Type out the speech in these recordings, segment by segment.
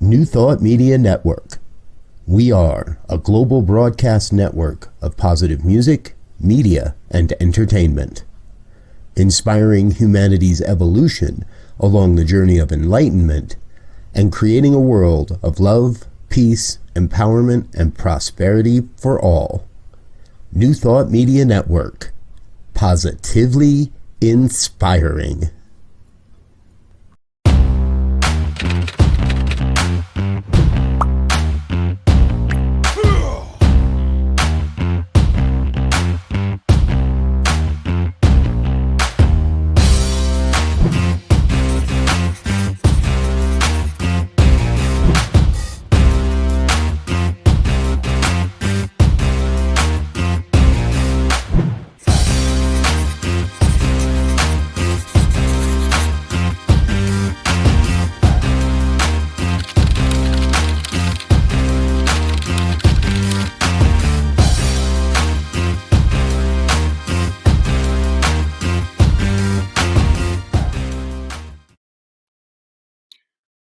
New Thought Media Network. We are a global broadcast network of positive music, media, and entertainment, inspiring humanity's evolution along the journey of enlightenment and creating a world of love, peace, empowerment, and prosperity for all. New Thought Media Network. Positively inspiring.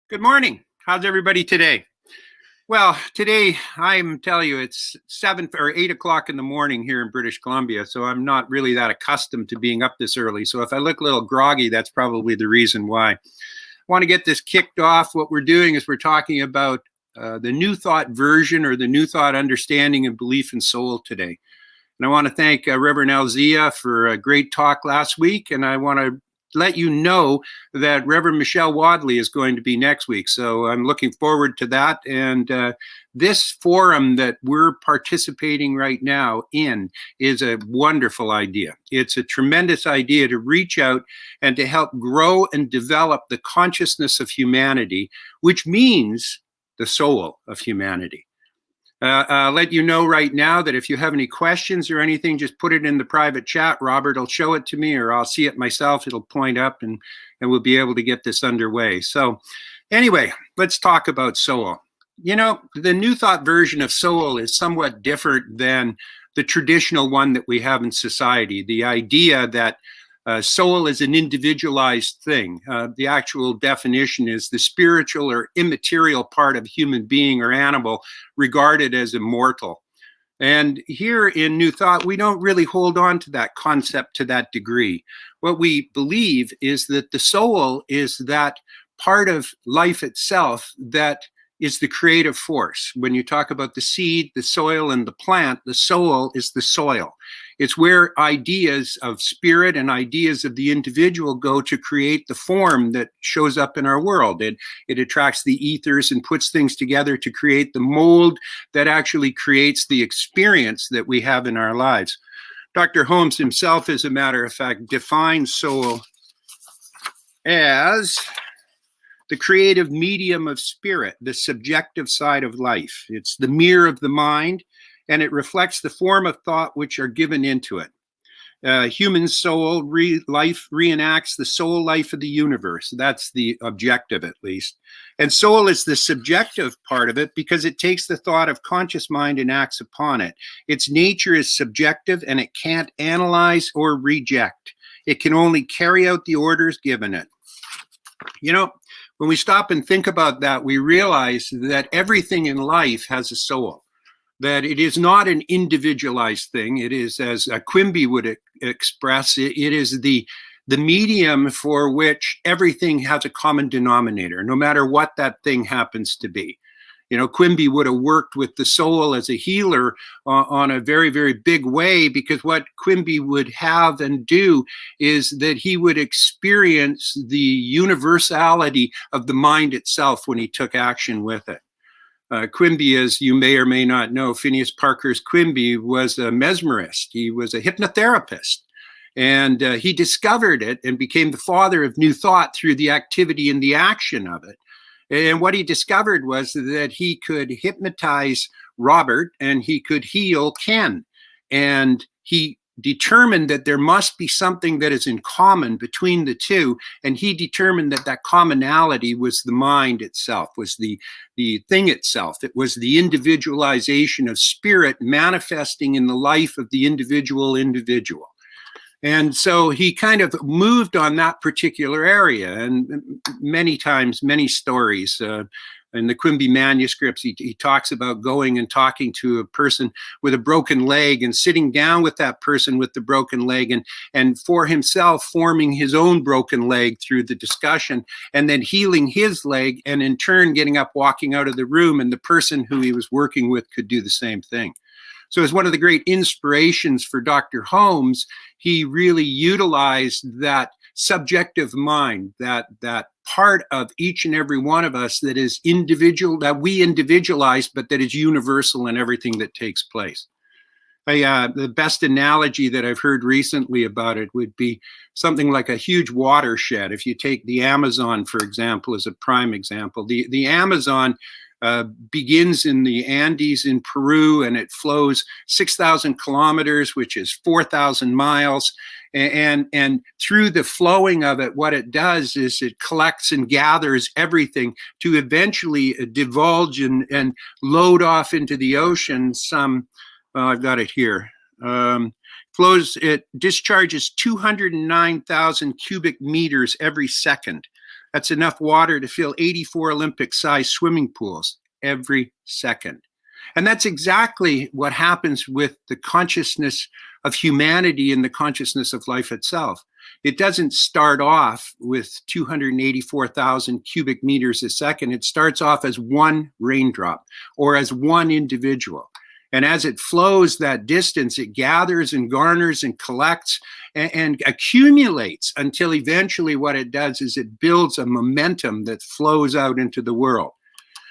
Good morning. How's everybody today? Well, today I'm telling you it's 7 or 8 o'clock in the morning here in British Columbia, so I'm not really that accustomed to being up this early. So if I look a little groggy, that's probably the reason why. I want to get this kicked off. What we're doing is we're talking about the New Thought version or the New Thought understanding and belief in soul today. And I want to thank Reverend Alzia for a great talk last week, and I want to let you know that Reverend Michelle Wadley is going to be next week. So I'm looking forward to that. And this forum that we're participating right now in is a wonderful idea. It's a tremendous idea to reach out and to help grow and develop the consciousness of humanity, which means the soul of humanity. I'll let you know right now that if you have any questions or anything, just put it in the private chat. Robert will show it to me, or I'll see it myself. It'll point up and we'll be able to get this underway. So anyway, let's talk about soul. You know, the New Thought version of soul is somewhat different than the traditional one that we have in society. The idea that soul is an individualized thing. The actual definition is the spiritual or immaterial part of human being or animal regarded as immortal. And here in New Thought, we don't really hold on to that concept to that degree. What we believe is that the soul is that part of life itself that is the creative force. When you talk about the seed, the soil, and the plant, the soul is the soil. It's where ideas of spirit and ideas of the individual go to create the form that shows up in our world. It attracts the ethers and puts things together to create the mold that actually creates the experience that we have in our lives. Dr. Holmes himself, as a matter of fact, defines soul as the creative medium of spirit, the subjective side of life. It's the mirror of the mind, and it reflects the form of thought which are given into it. Human soul life reenacts the soul life of the universe. That's the objective, at least. And soul is the subjective part of it because it takes the thought of conscious mind and acts upon it. Its nature is subjective, and it can't analyze or reject. It can only carry out the orders given it. You know, when we stop and think about that, we realize that everything in life has a soul, that it is not an individualized thing. It is, as Quimby would express, it is the medium for which everything has a common denominator, no matter what that thing happens to be. You know, Quimby would have worked with the soul as a healer on a very, very big way, because what Quimby would have and do is that he would experience the universality of the mind itself when he took action with it. Quimby, as you may or may not know, Phineas Parker's Quimby was a mesmerist. He was a hypnotherapist. And he discovered it and became the father of New Thought through the activity and the action of it. And what he discovered was that he could hypnotize Robert and he could heal Kenn. And he determined that there must be something that is in common between the two. And he determined that that commonality was the mind itself, was the thing itself. It was the individualization of spirit manifesting in the life of the individual. And so he kind of moved on that particular area, and many times, many stories. in the Quimby manuscripts, he talks about going and talking to a person with a broken leg and sitting down with that person with the broken leg and for himself forming his own broken leg through the discussion and then healing his leg and in turn getting up, walking out of the room, and the person who he was working with could do the same thing. So as one of the great inspirations for Dr. Holmes, he really utilized that subjective mind, that part of each and every one of us that is individual, that we individualize, but that is universal in everything that takes place. The best analogy that I've heard recently about it would be something like a huge watershed. If you take the Amazon, for example, as a prime example, the Amazon begins in the Andes in Peru, and it flows 6,000 kilometers, which is 4,000 miles. And through the flowing of it, what it does is it collects and gathers everything to eventually divulge and load off into the ocean some, I've got it here, it discharges 209,000 cubic meters every second. That's enough water to fill 84 Olympic-sized swimming pools every second. And that's exactly what happens with the consciousness of humanity and the consciousness of life itself. It doesn't start off with 284,000 cubic meters a second. It starts off as one raindrop or as one individual. And as it flows that distance, it gathers and garners and collects and accumulates until eventually what it does is it builds a momentum that flows out into the world.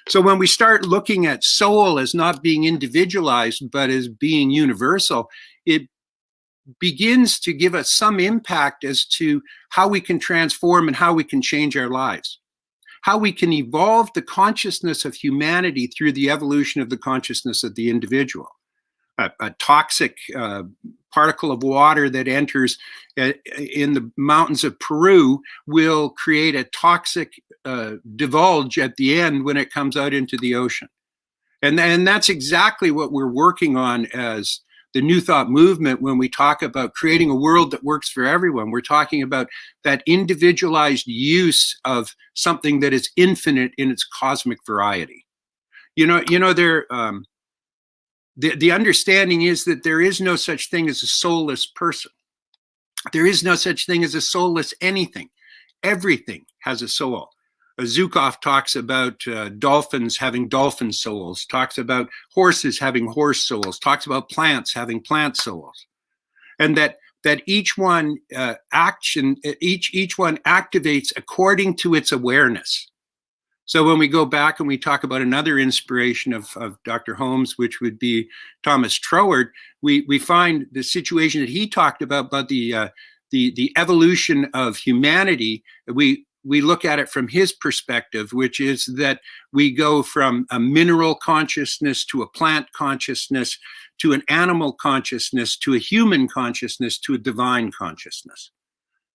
So when we start looking at soul as not being individualized, but as being universal, it begins to give us some impact as to how we can transform and how we can change our lives, how we can evolve the consciousness of humanity through the evolution of the consciousness of the individual. A toxic particle of water that enters in the mountains of Peru will create a toxic divulge at the end when it comes out into the ocean. And that's exactly what we're working on as the New Thought movement when we talk about creating a world that works for everyone. We're talking about that individualized use of something that is infinite in its cosmic variety. The understanding is that there is no such thing as a soulless person. There is no such thing as a soulless anything. Everything has a soul. Zukov talks about dolphins having dolphin souls, talks about horses having horse souls, talks about plants having plant souls, and that each one each one activates according to its awareness. So when we go back and we talk about another inspiration of Dr. Holmes, which would be Thomas Troward, we find the situation that he talked about the evolution of humanity. We look at it from his perspective, which is that we go from a mineral consciousness to a plant consciousness to an animal consciousness to a human consciousness to a divine consciousness.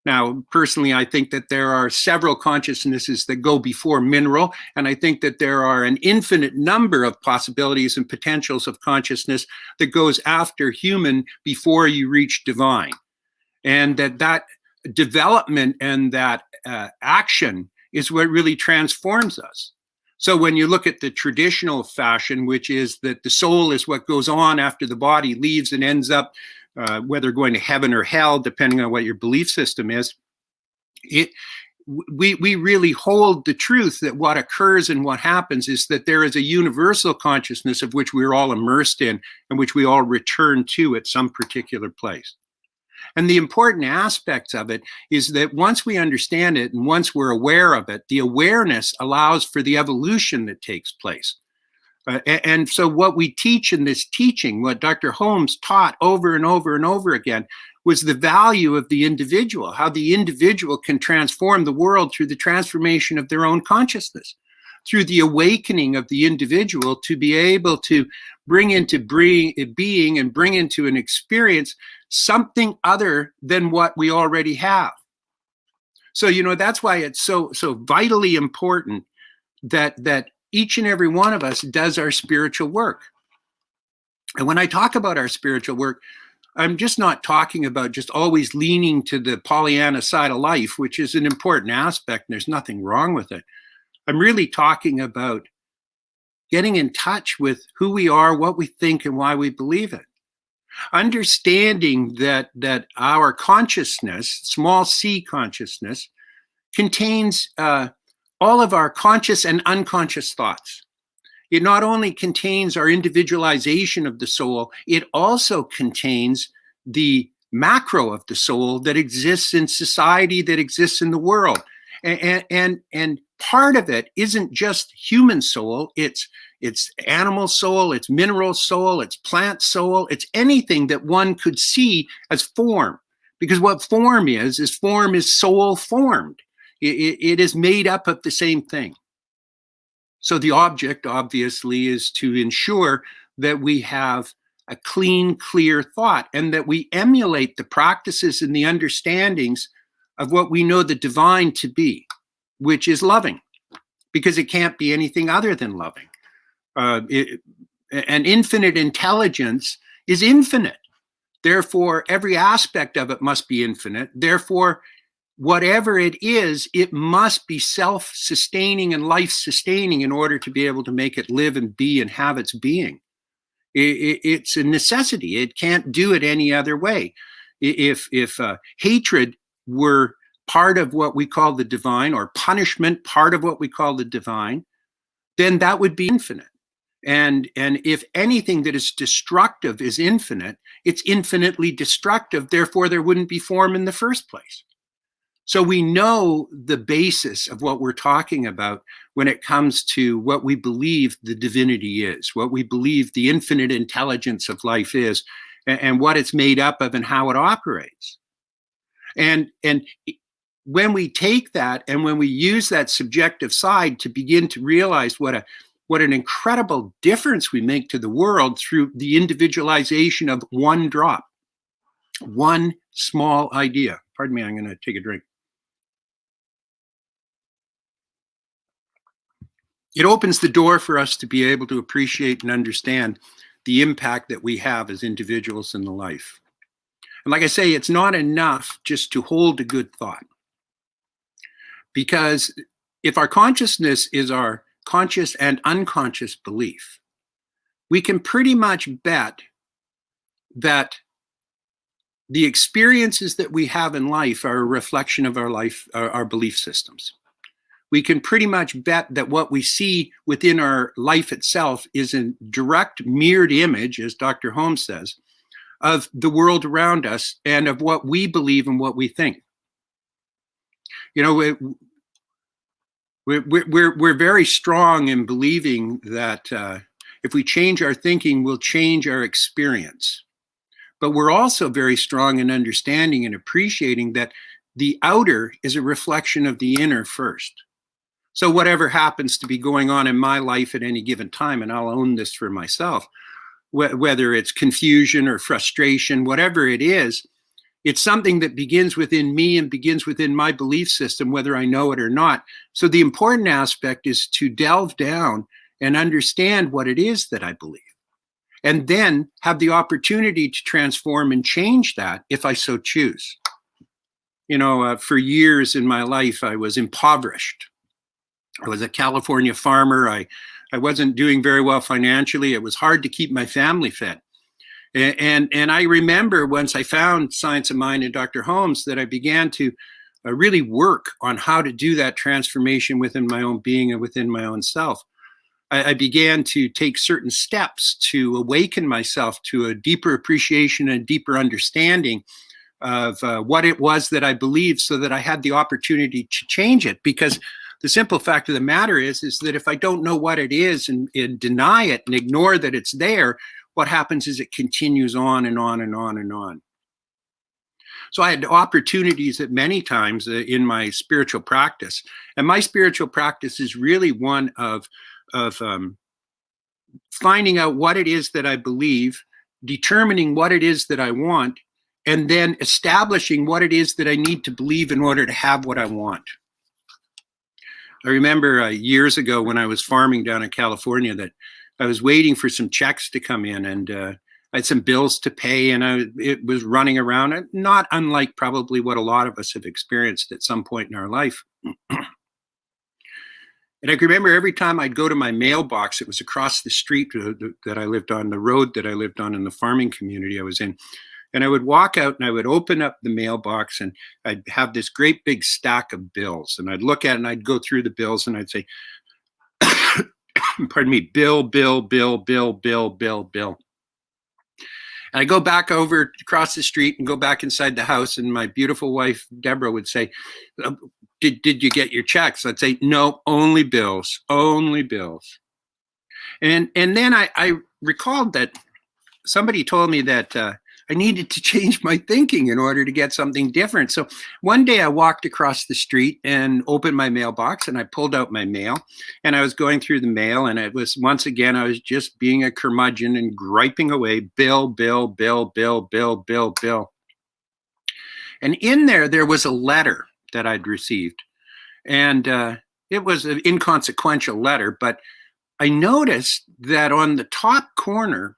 Now, personally, I think that there are several consciousnesses that go before mineral, and I think that there are an infinite number of possibilities and potentials of consciousness that goes after human before you reach divine. And that development and that action is what really transforms us. So when you look at the traditional fashion, which is that the soul is what goes on after the body leaves and ends up whether going to heaven or hell, depending on what your belief system is, we really hold the truth that what occurs and what happens is that there is a universal consciousness of which we're all immersed in and which we all return to at some particular place. And the important aspects of it is that once we understand it and once we're aware of it, the awareness allows for the evolution that takes place. And so what we teach in this teaching, what Dr. Holmes taught over and over and over again, was the value of the individual, how the individual can transform the world through the transformation of their own consciousness, through the awakening of the individual to be able to bring into being and bring into an experience something other than what we already have. So, that's why it's so vitally important that each and every one of us does our spiritual work. And when I talk about our spiritual work, I'm just not talking about just always leaning to the Pollyanna side of life, which is an important aspect, and there's nothing wrong with it. I'm really talking about getting in touch with who we are, what we think, and why we believe it. Understanding that our consciousness, small c consciousness, contains all of our conscious and unconscious thoughts. It not only contains our individualization of the soul, it also contains the macro of the soul that exists in society, that exists in the world. And part of it isn't just human soul, it's animal soul, it's mineral soul, it's plant soul, it's anything that one could see as form. Because what form is soul formed. It is made up of the same thing. So the object, obviously, is to ensure that we have a clean, clear thought and that we emulate the practices and the understandings of what we know the divine to be, which is loving, because it can't be anything other than loving. An infinite intelligence is infinite. Therefore, every aspect of it must be infinite. Therefore, whatever it is, it must be self-sustaining and life-sustaining in order to be able to make it live and be and have its being. It's a necessity. It can't do it any other way. If hatred were part of what we call the divine, or punishment part of what we call the divine, then that would be infinite. And if anything that is destructive is infinite, it's infinitely destructive. Therefore, there wouldn't be form in the first place. So we know the basis of what we're talking about when it comes to what we believe the divinity is, what we believe the infinite intelligence of life is, and what it's made up of and how it operates. And when we take that and when we use that subjective side to begin to realize what an incredible difference we make to the world through the individualization of one drop, one small idea. Pardon me, I'm going to take a drink. It opens the door for us to be able to appreciate and understand the impact that we have as individuals in the life. And like I say, it's not enough just to hold a good thought. Because if our consciousness is our conscious and unconscious belief, we can pretty much bet that the experiences that we have in life are a reflection of our life, our belief systems. We can pretty much bet that what we see within our life itself is a direct mirrored image, as Dr. Holmes says, of the world around us and of what we believe and what we think. You know, we're very strong in believing that if we change our thinking, we'll change our experience. But we're also very strong in understanding and appreciating that the outer is a reflection of the inner first. So whatever happens to be going on in my life at any given time, and I'll own this for myself, whether it's confusion or frustration, whatever it is, it's something that begins within me and begins within my belief system, whether I know it or not. So the important aspect is to delve down and understand what it is that I believe, and then have the opportunity to transform and change that if I so choose. You know, for years in my life, I was impoverished. I was a California farmer. I wasn't doing very well financially. It was hard to keep my family fed. And I remember once I found Science of Mind and Dr. Holmes that I began to really work on how to do that transformation within my own being and within my own self. I began to take certain steps to awaken myself to a deeper appreciation and deeper understanding of what it was that I believed, so that I had the opportunity to change it. Because the simple fact of the matter is that if I don't know what it is and deny it and ignore that it's there, what happens is it continues on and on and on and on. So I had opportunities at many times in my spiritual practice. And my spiritual practice is really one of finding out what it is that I believe, determining what it is that I want, and then establishing what it is that I need to believe in order to have what I want. I remember years ago when I was farming down in California that I was waiting for some checks to come in, and I had some bills to pay, and it was running around, not unlike probably what a lot of us have experienced at some point in our life. And I can remember every time I'd go to my mailbox, it was across the street that I lived on, the road that I lived on in the farming community I was in. And I would walk out and I would open up the mailbox and I'd have this great big stack of bills. And I'd look at it and I'd go through the bills and I'd say, pardon me, bill, bill, bill, bill, bill, bill, bill. And I go back over across the street and go back inside the house. And my beautiful wife, Deborah, would say, did you get your checks? I'd say, no, only bills, only bills. And then I recalled that somebody told me that I needed to change my thinking in order to get something different. So one day I walked across the street and opened my mailbox and I pulled out my mail and I was going through the mail and it was, once again, I was just being a curmudgeon and griping away, bill, bill, bill, bill, bill, bill, bill. And in there was a letter that I'd received. And it was an inconsequential letter, but I noticed that on the top corner,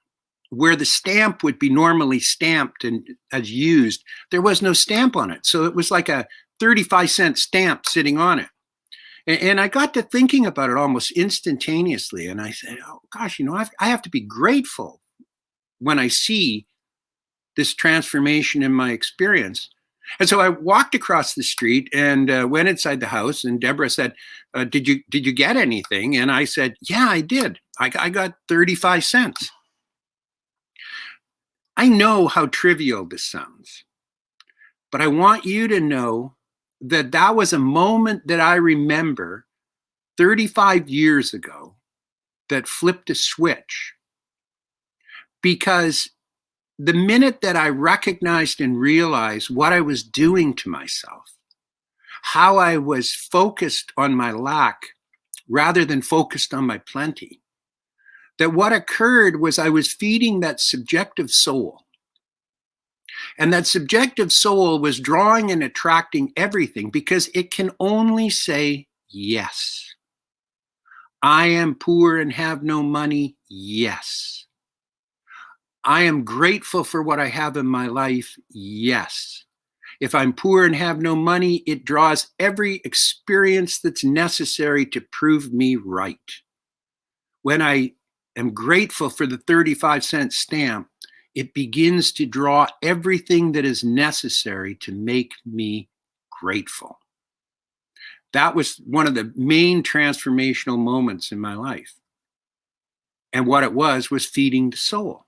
where the stamp would be normally stamped and as used, there was no stamp on it. So it was like a 35-cent stamp sitting on it. And I got to thinking about it almost instantaneously. And I said, oh gosh, I have to be grateful when I see this transformation in my experience. And so I walked across the street and went inside the house. And Deborah said, did you get anything? And I said, yeah, I did. I got 35 cents. I know how trivial this sounds, but I want you to know that that was a moment that I remember 35 years ago that flipped a switch. Because the minute that I recognized and realized what I was doing to myself, how I was focused on my lack rather than focused on my plenty, that what occurred was I was feeding that subjective soul. And that subjective soul was drawing and attracting everything because it can only say yes. I am poor and have no money. Yes. I am grateful for what I have in my life. Yes. If I'm poor and have no money, it draws every experience that's necessary to prove me right. When I am grateful for the 35-cent stamp, it begins to draw everything that is necessary to make me grateful. That was one of the main transformational moments in my life. And what it was feeding the soul.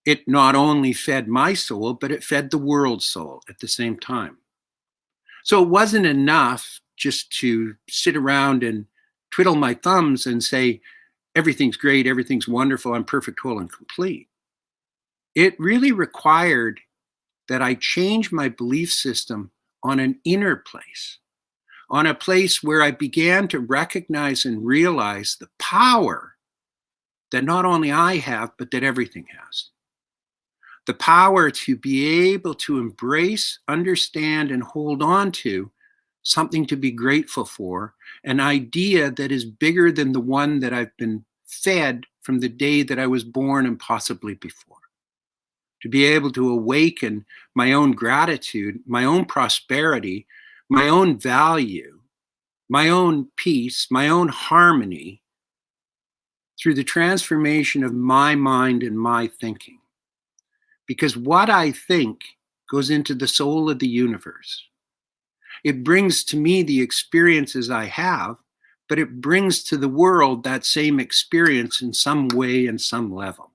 It not only fed my soul, but it fed the world's soul at the same time. So it wasn't enough just to sit around and twiddle my thumbs and say, everything's great, everything's wonderful, I'm perfect, whole, and complete. It really required that I change my belief system on an inner place, on a place where I began to recognize and realize the power that not only I have, but that everything has. The power to be able to embrace, understand, and hold on to something to be grateful for, an idea that is bigger than the one that I've been fed from the day that I was born and possibly before. To be able to awaken my own gratitude, my own prosperity, my own value, my own peace, my own harmony through the transformation of my mind and my thinking. Because what I think goes into the soul of the universe. It brings to me the experiences I have, but it brings to the world that same experience in some way and some level.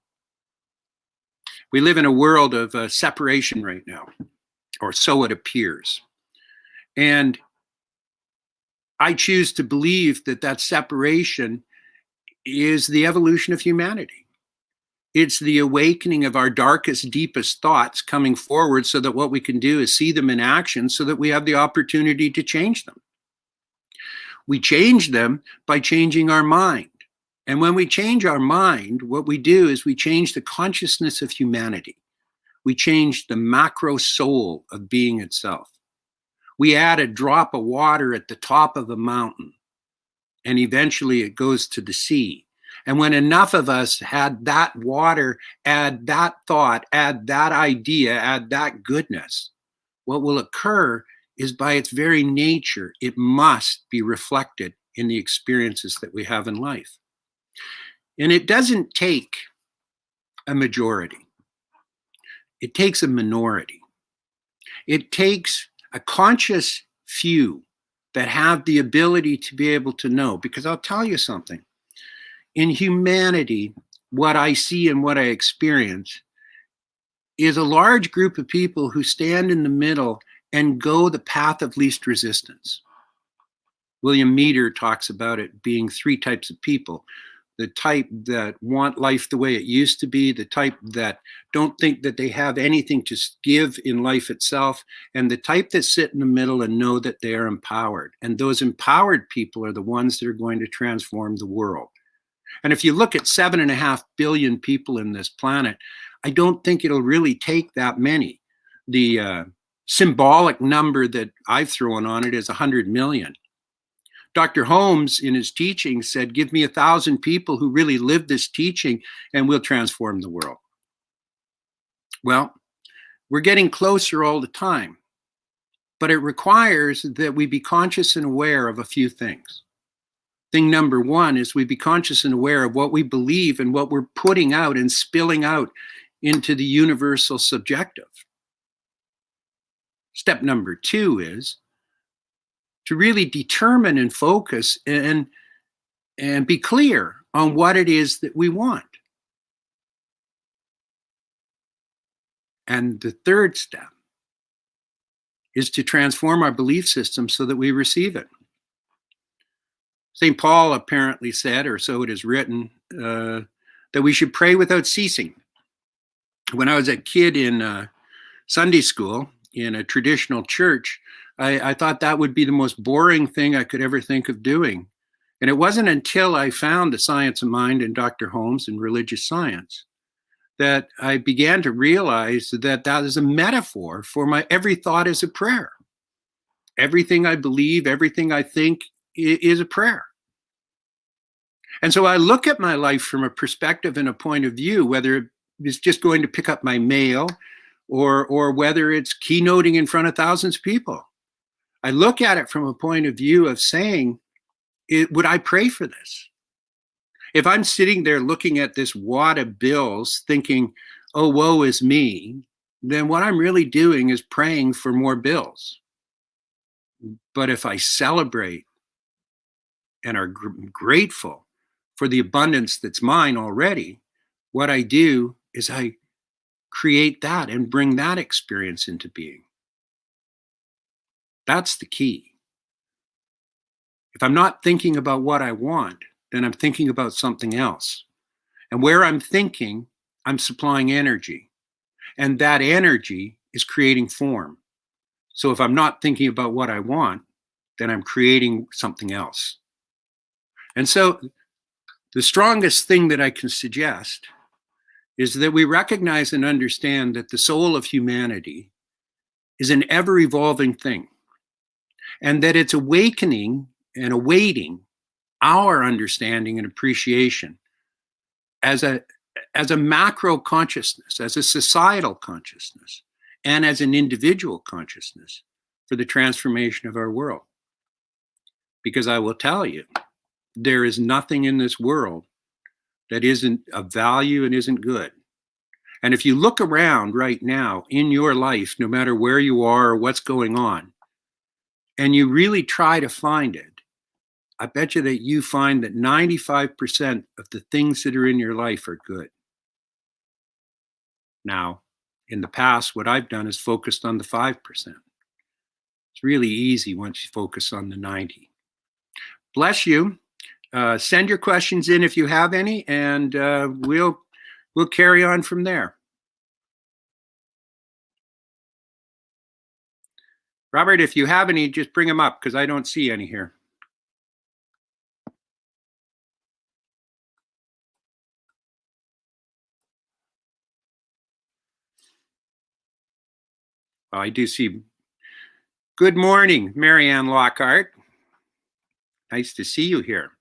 We live in a world of separation right now, or so it appears. And I choose to believe that that separation is the evolution of humanity. It's the awakening of our darkest, deepest thoughts coming forward so that what we can do is see them in action so that we have the opportunity to change them. We change them by changing our mind. And when we change our mind, what we do is we change the consciousness of humanity. We change the macro soul of being itself. We add a drop of water at the top of a mountain, and eventually it goes to the sea. And when enough of us had that water, add that thought, add that idea, add that goodness, what will occur is by its very nature, it must be reflected in the experiences that we have in life. And it doesn't take a majority. It takes a minority. It takes a conscious few that have the ability to be able to know. Because I'll tell you something. In humanity, what I see and what I experience is a large group of people who stand in the middle and go the path of least resistance. William Meader talks about it being three types of people: the type that want life the way it used to be, the type that don't think that they have anything to give in life itself, and the type that sit in the middle and know that they are empowered. And those empowered people are the ones that are going to transform the world. And if you look at 7.5 billion people in this planet, I don't think it'll really take that many. The symbolic number that I've thrown on it is 100 million. Dr. Holmes, in his teaching, said, give me 1,000 people who really live this teaching and we'll transform the world. Well, we're getting closer all the time, but it requires that we be conscious and aware of a few things. Thing number one is we be conscious and aware of what we believe and what we're putting out and spilling out into the universal subjective. Step number two is to really determine and focus and be clear on what it is that we want. And the third step is to transform our belief system so that we receive it. St. Paul apparently said, or so it is written, that we should pray without ceasing. When I was a kid in Sunday school in a traditional church, I thought that would be the most boring thing I could ever think of doing. And it wasn't until I found the science of mind in Dr. Holmes and religious science that I began to realize that that is a metaphor for my every thought is a prayer. Everything I believe, everything I think is a prayer. And so I look at my life from a perspective and a point of view, whether it's just going to pick up my mail or whether it's keynoting in front of thousands of people. I look at it from a point of view of saying, would I pray for this? If I'm sitting there looking at this wad of bills thinking, oh, woe is me, then what I'm really doing is praying for more bills. But if I celebrate and are grateful for the abundance that's mine already, what I do is I create that and bring that experience into being. That's the key. If I'm not thinking about what I want, then I'm thinking about something else. And where I'm thinking, I'm supplying energy. And that energy is creating form. So if I'm not thinking about what I want, then I'm creating something else. And so the strongest thing that I can suggest is that we recognize and understand that the soul of humanity is an ever-evolving thing, and that it's awakening and awaiting our understanding and appreciation as a macro consciousness, as a societal consciousness, and as an individual consciousness for the transformation of our world. Because I will tell you, there is nothing in this world that isn't of value and isn't good. And if you look around right now in your life, no matter where you are or what's going on, and you really try to find it, I bet you that you find that 95% of the things that are in your life are good. Now, in the past, what I've done is focused on the 5%. It's really easy once you focus on the 90. Bless you. Send your questions in if you have any, and we'll carry on from there. Robert, if you have any, just bring them up because I don't see any here. I do see. Good morning, Marianne Lockhart. Nice to see you here.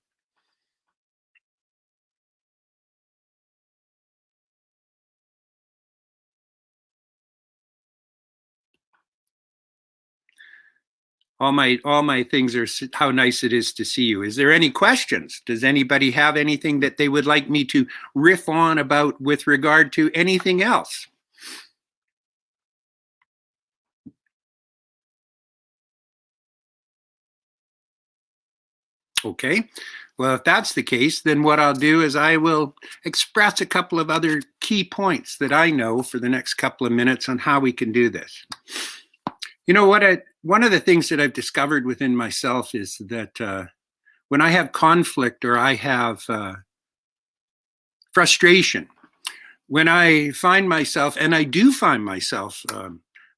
all my things are how nice it is to see you. Is there any questions? Does anybody have anything that they would like me to riff on about with regard to anything else? Okay. Well, if that's the case, then what I'll do is I will express a couple of other key points that I know for the next couple of minutes on how we can do this. You know what? One of the things that I've discovered within myself is that when I have conflict or I have frustration, when I find myself, and I do find myself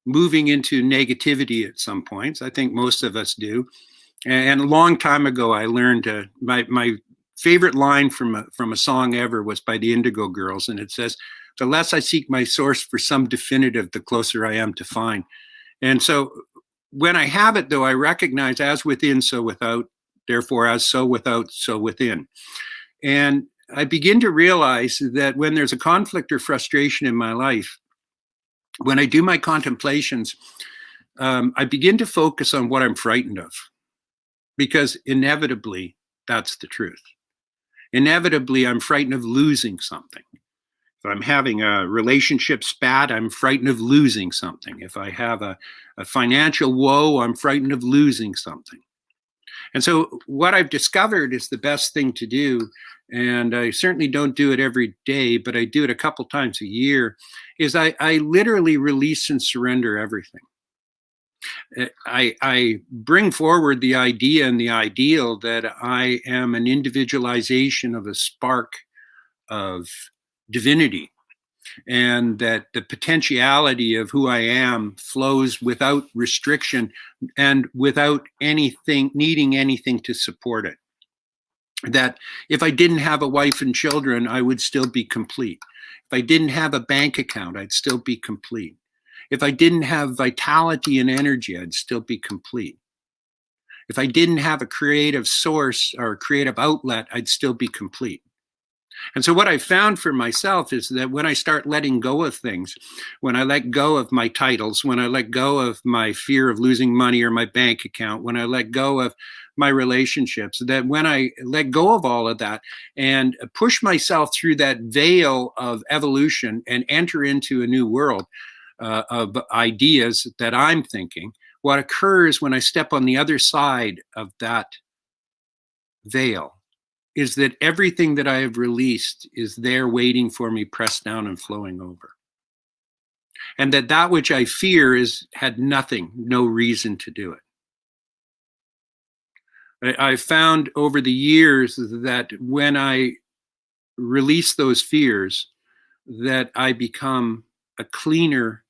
moving into negativity at some points, I think most of us do. And a long time ago, I learned my favorite line from a song ever was by the Indigo Girls, and it says, "The less I seek my source for some definitive, the closer I am to find." And so, when I have it, though, I recognize as within, so without. Therefore, as so without, so within. And I begin to realize that when there's a conflict or frustration in my life, when I do my contemplations, I begin to focus on what I'm frightened of. Because inevitably, that's the truth. Inevitably, I'm frightened of losing something. If I'm having a relationship spat, I'm frightened of losing something. If I have a financial woe, I'm frightened of losing something. And so what I've discovered is the best thing to do, and I certainly don't do it every day, but I do it a couple times a year, is I literally release and surrender everything. I bring forward the idea and the ideal that I am an individualization of a spark of divinity, and that the potentiality of who I am flows without restriction and without anything needing anything to support it. That if I didn't have a wife and children, I would still be complete. If I didn't have a bank account, I'd still be complete. If I didn't have vitality and energy, I'd still be complete. If I didn't have a creative source or a creative outlet, I'd still be complete. And so what I found for myself is that when I start letting go of things, when I let go of my titles, when I let go of my fear of losing money or my bank account, when I let go of my relationships, that when I let go of all of that and push myself through that veil of evolution and enter into a new world of ideas that I'm thinking, what occurs when I step on the other side of that veil is that everything that I have released is there waiting for me, pressed down and flowing over. And that which I fear had nothing, no reason to do it. I've found over the years that when I release those fears, that I become a cleaner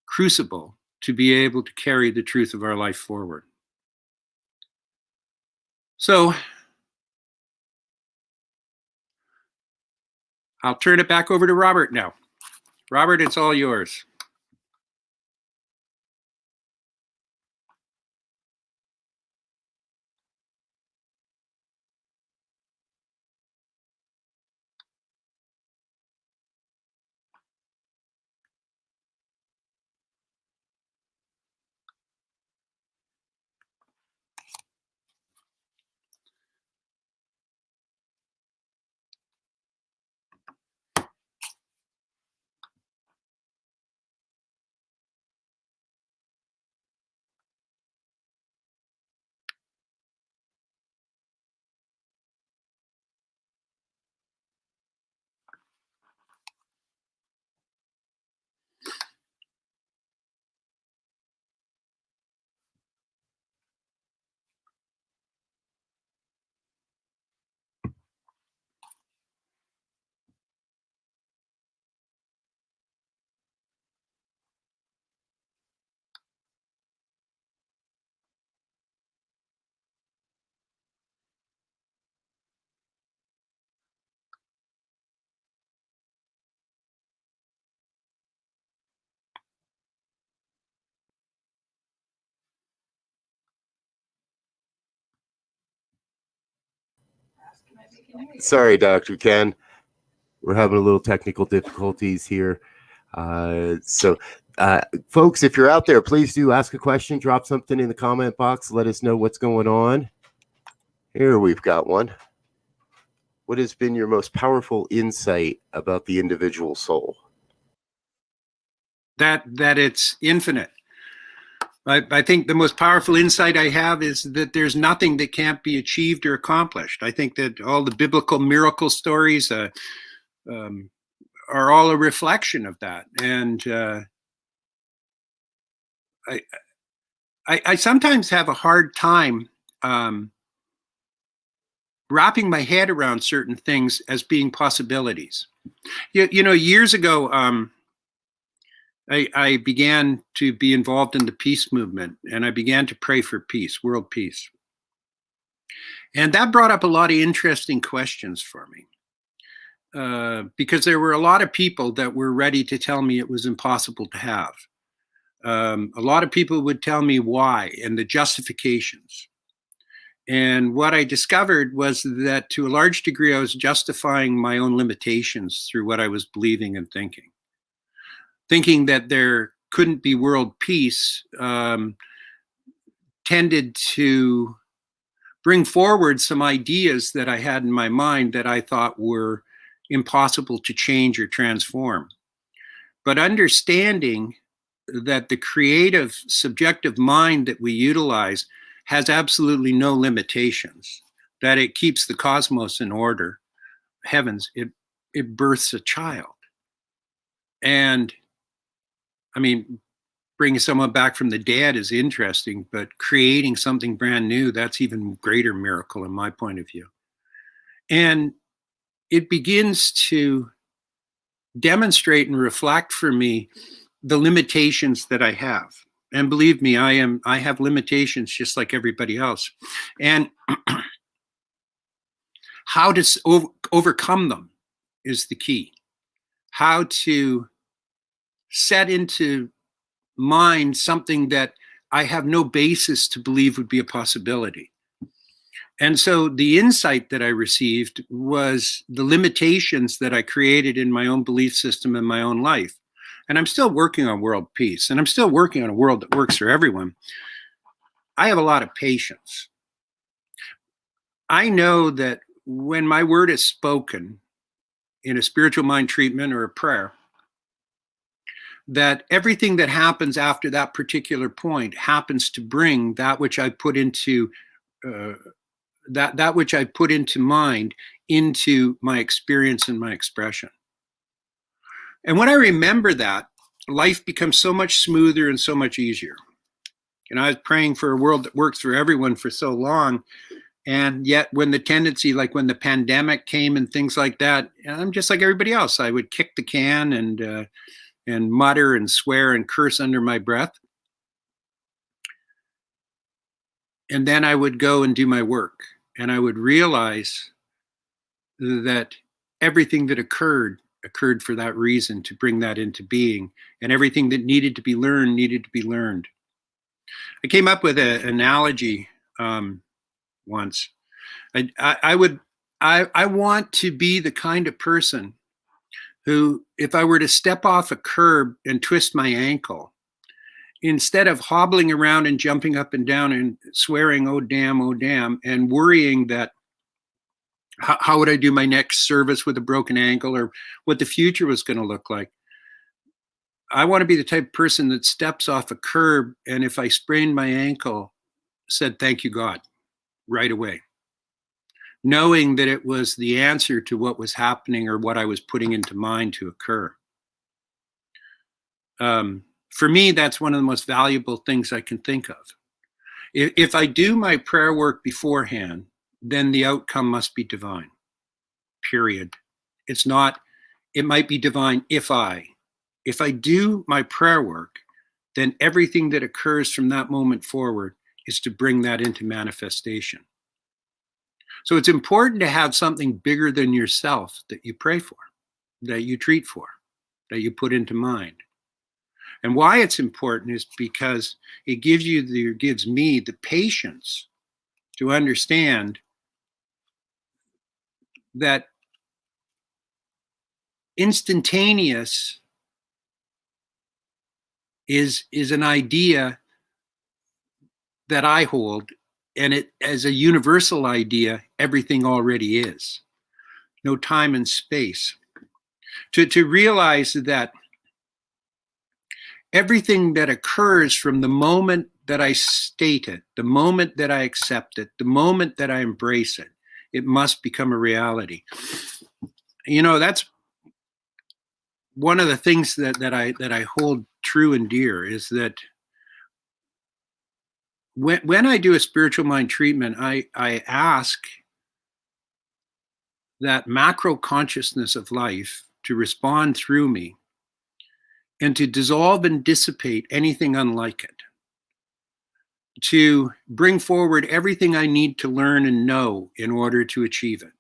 crucible to be able to carry the truth of our life forward. So I'll turn it back over to Robert now. Robert, it's all yours. Sorry, Dr. Kenn. We're having a little technical difficulties here. So Folks, if you're out there, please do ask a question, drop something in the comment box, let us know what's going on. Here we've got one. What has been your most powerful insight about the individual soul? That it's infinite. I think the most powerful insight I have is that there's nothing that can't be achieved or accomplished. I think that all the biblical miracle stories are all a reflection of that. And I sometimes have a hard time wrapping my head around certain things as being possibilities. You know, years ago, I began to be involved in the peace movement, and I began to pray for peace, world peace. And that brought up a lot of interesting questions for me, because there were a lot of people that were ready to tell me it was impossible to have. A lot of people would tell me why and the justifications. And what I discovered was that to a large degree, I was justifying my own limitations through what I was believing and thinking. Thinking that there couldn't be world peace tended to bring forward some ideas that I had in my mind that I thought were impossible to change or transform. But understanding that the creative, subjective mind that we utilize has absolutely no limitations, that it keeps the cosmos in order, heavens, it births a child. And I mean, bringing someone back from the dead is interesting, but creating something brand new, that's even greater miracle in my point of view. And it begins to demonstrate and reflect for me the limitations that I have. And believe me, I have limitations just like everybody else. And how to overcome them is the key. How to set into mind something that I have no basis to believe would be a possibility. And so the insight that I received was the limitations that I created in my own belief system in my own life. And I'm still working on world peace, and I'm still working on a world that works for everyone. I have a lot of patience. I know that when my word is spoken in a spiritual mind treatment or a prayer, that everything that happens after that particular point happens to bring that which I put into that which I put into mind into my experience and my expression. And when I remember that, life becomes so much smoother and so much easier. And I was praying for a world that works for everyone for so long. And yet when the tendency, like when the pandemic came and things like that, I'm just like everybody else. I would kick the can and mutter and swear and curse under my breath. And then I would go and do my work. And I would realize that everything that occurred for that reason, to bring that into being. And everything that needed to be learned. I came up with an analogy once. I want to be the kind of person who, if I were to step off a curb and twist my ankle, instead of hobbling around and jumping up and down and swearing, oh damn, and worrying that how would I do my next service with a broken ankle or what the future was going to look like. I want to be the type of person that steps off a curb, and if I sprained my ankle, said, thank you, God, right away, knowing that it was the answer to what was happening or what I was putting into mind to occur. For me, that's one of the most valuable things I can think of. If I do my prayer work beforehand, then the outcome must be divine, period. It's not, it might be divine if I do my prayer work, then everything that occurs from that moment forward is to bring that into manifestation. So it's important to have something bigger than yourself that you pray for, that you treat for, that you put into mind. And why it's important is because it gives me the patience to understand that instantaneous is an idea that I hold, and it as a universal idea, everything already is. No time and space. To realize that everything that occurs from the moment that I state it, the moment that I accept it, the moment that I embrace it, it must become a reality. You know, that's one of the things that I hold true and dear, is that when I do a spiritual mind treatment, I ask that macro consciousness of life to respond through me and to dissolve and dissipate anything unlike it, to bring forward everything I need to learn and know in order to achieve it.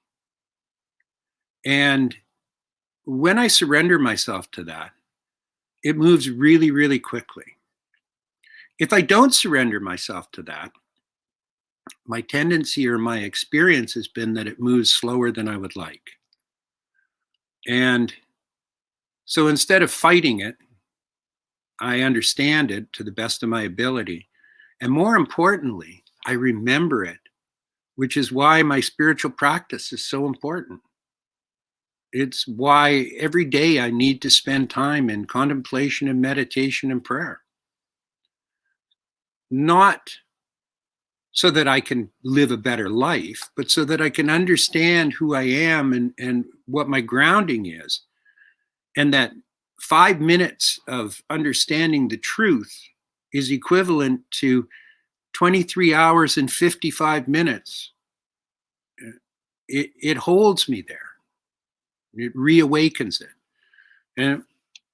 And when I surrender myself to that, it moves really, really quickly. If I don't surrender myself to that, my tendency or my experience has been that it moves slower than I would like. And so instead of fighting it, I understand it to the best of my ability. And more importantly, I remember it, which is why my spiritual practice is so important. It's why every day I need to spend time in contemplation and meditation and prayer. Not so that I can live a better life, but so that I can understand who I am and what my grounding is. And that 5 minutes of understanding the truth is equivalent to 23 hours and 55 minutes. It holds me there. It reawakens it. And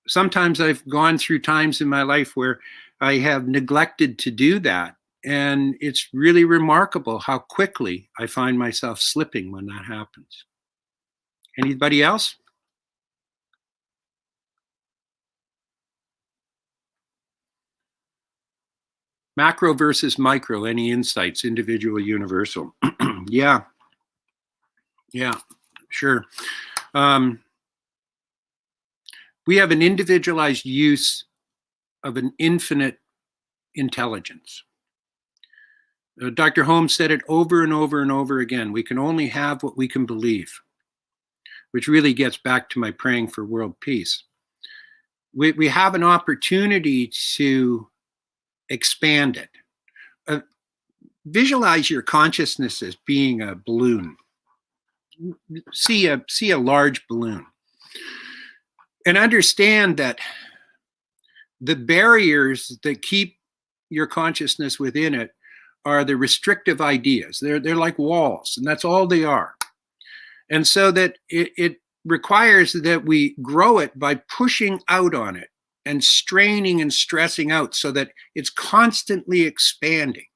sometimes I've gone through times in my life where I have neglected to do that. And it's really remarkable how quickly I find myself slipping when that happens. Anybody else? Macro versus micro, any insights, individual, universal? Yeah, sure. We have an individualized use of an infinite intelligence. Dr. Holmes said it over and over and over again. We can only have what we can believe, which really gets back to my praying for world peace. We have an opportunity to expand it. Visualize your consciousness as being a balloon. See a large balloon. And understand that the barriers that keep your consciousness within it are the restrictive ideas. They're like walls, and that's all they are. And so that it requires that we grow it by pushing out on it and straining and stressing out so that it's constantly expanding.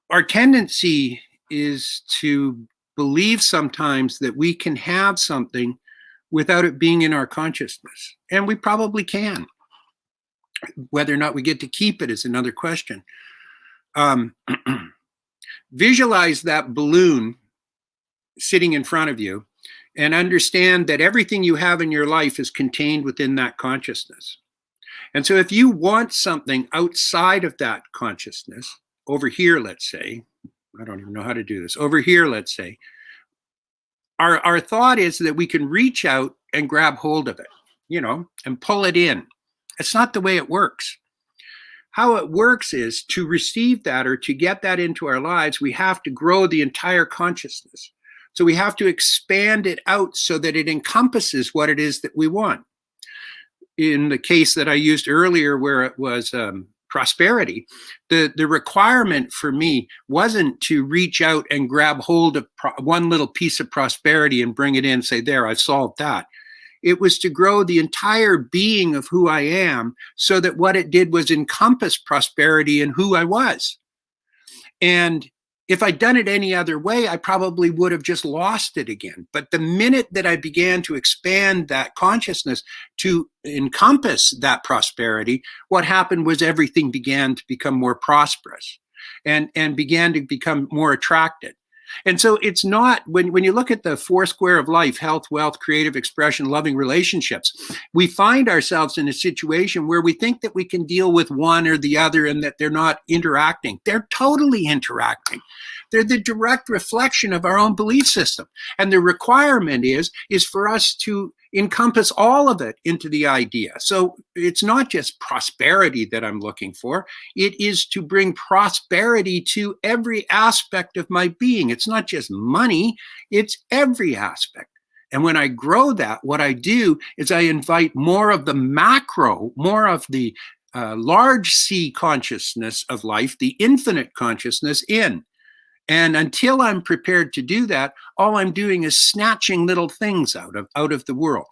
Our tendency is to believe sometimes that we can have something without it being in our consciousness. And we probably can. Whether or not we get to keep it is another question. Visualize that balloon sitting in front of you and understand that everything you have in your life is contained within that consciousness. And so if you want something outside of that consciousness, over here, let's say, I don't even know how to do this, over here, let's say, our thought is that we can reach out and grab hold of it, and pull it in. It's not the way it works. How it works is to receive that or to get that into our lives, we have to grow the entire consciousness. So we have to expand it out so that it encompasses what it is that we want. In the case that I used earlier where it was prosperity, the requirement for me wasn't to reach out and grab hold of one little piece of prosperity and bring it in and say, there, I've solved that. It was to grow the entire being of who I am so that what it did was encompass prosperity in who I was. And if I'd done it any other way, I probably would have just lost it again. But the minute that I began to expand that consciousness to encompass that prosperity, what happened was everything began to become more prosperous and began to become more attracted. And so it's not, when you look at the four square of life, health, wealth, creative expression, loving relationships, we find ourselves in a situation where we think that we can deal with one or the other and that they're not interacting. They're totally interacting. They're the direct reflection of our own belief system. And the requirement is for us to encompass all of it into the idea. So it's not just prosperity that I'm looking for. It is to bring prosperity to every aspect of my being. It's not just money, it's every aspect. And when I grow that, what I do is I invite more of the macro, more of the large C consciousness of life, the infinite consciousness in. And until I'm prepared to do that, all I'm doing is snatching little things out of the world.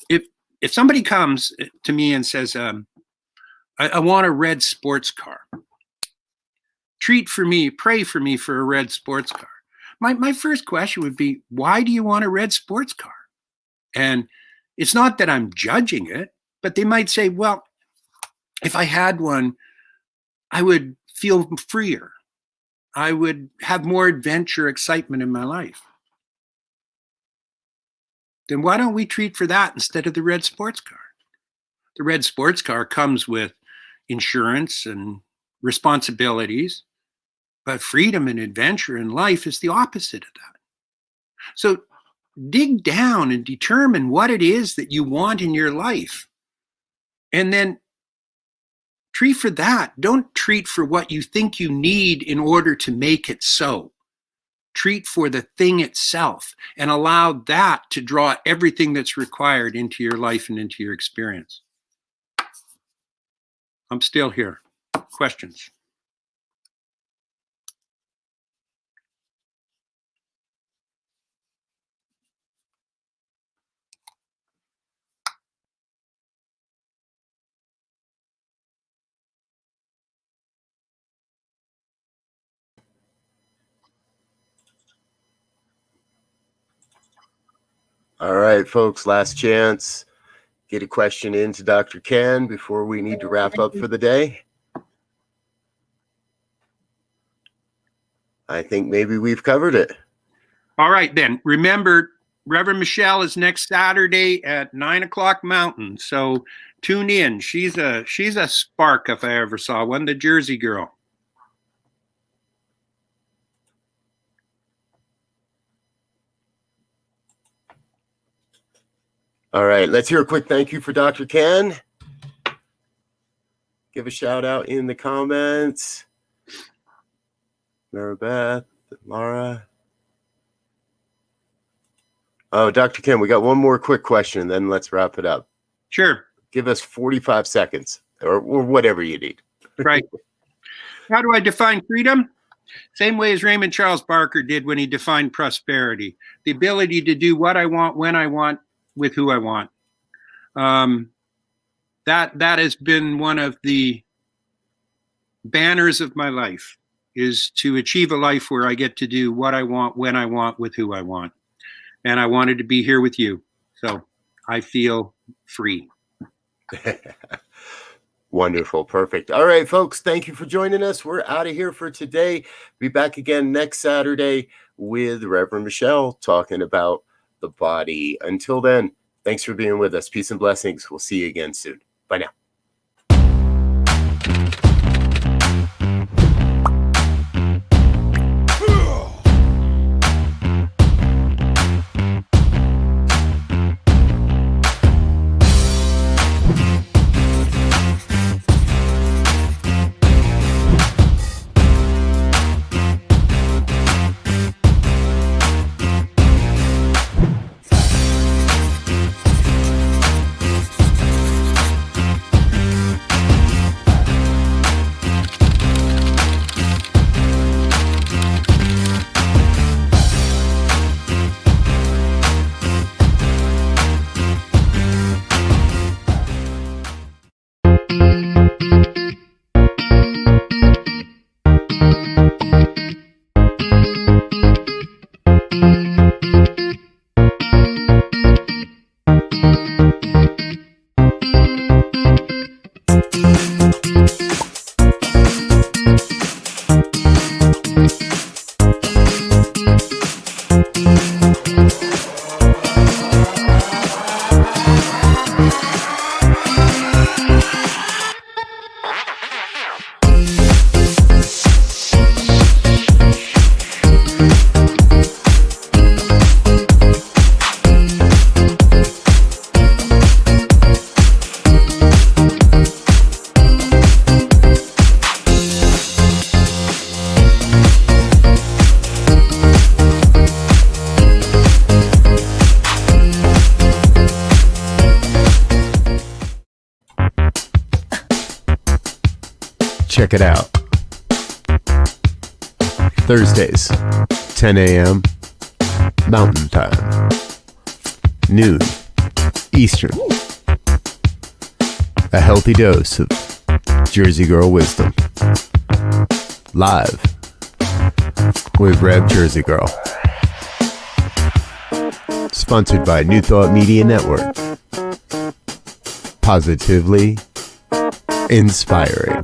If somebody comes to me and says, I want a red sports car, treat for me, pray for me for a red sports car. My first question would be, why do you want a red sports car? And it's not that I'm judging it, but they might say, well, if I had one, I would feel freer. I would have more adventure, excitement in my life. Then why don't we treat for that instead of the red sports car? The red sports car comes with insurance and responsibilities, but freedom and adventure in life is the opposite of that. So dig down and determine what it is that you want in your life. And then treat for that. Don't treat for what you think you need in order to make it so. Treat for the thing itself and allow that to draw everything that's required into your life and into your experience. I'm still here. Questions? All right, folks, last chance. Get a question into Dr. Kenn before we need to wrap up for the day. I think maybe we've covered it. All right, then. Remember, Reverend Michelle is next Saturday at 9 o'clock Mountain. So tune in. She's a spark if I ever saw one, the Jersey girl. All right, let's hear a quick thank you for Dr. Kenn. Give a shout out in the comments. Maribeth, Laura. Oh, Dr. Kenn, we got one more quick question, then let's wrap it up. Sure. Give us 45 seconds or whatever you need. Right. How do I define freedom? Same way as Raymond Charles Barker did when he defined prosperity. The ability to do what I want, when I want, with who I want. That has been one of the banners of my life, is to achieve a life where I get to do what I want, when I want, with who I want. And I wanted to be here with you. So I feel free. Wonderful. Perfect. All right, folks, thank you for joining us. We're out of here for today. Be back again next Saturday with Reverend Michelle talking about the body. Until then, thanks for being with us. Peace and blessings. We'll see you again soon. Bye now. Check it out. Thursdays, 10 a.m. Mountain Time, noon Eastern. A healthy dose of Jersey Girl wisdom. Live with Rev Jersey Girl. Sponsored by New Thought Media Network. Positively inspiring.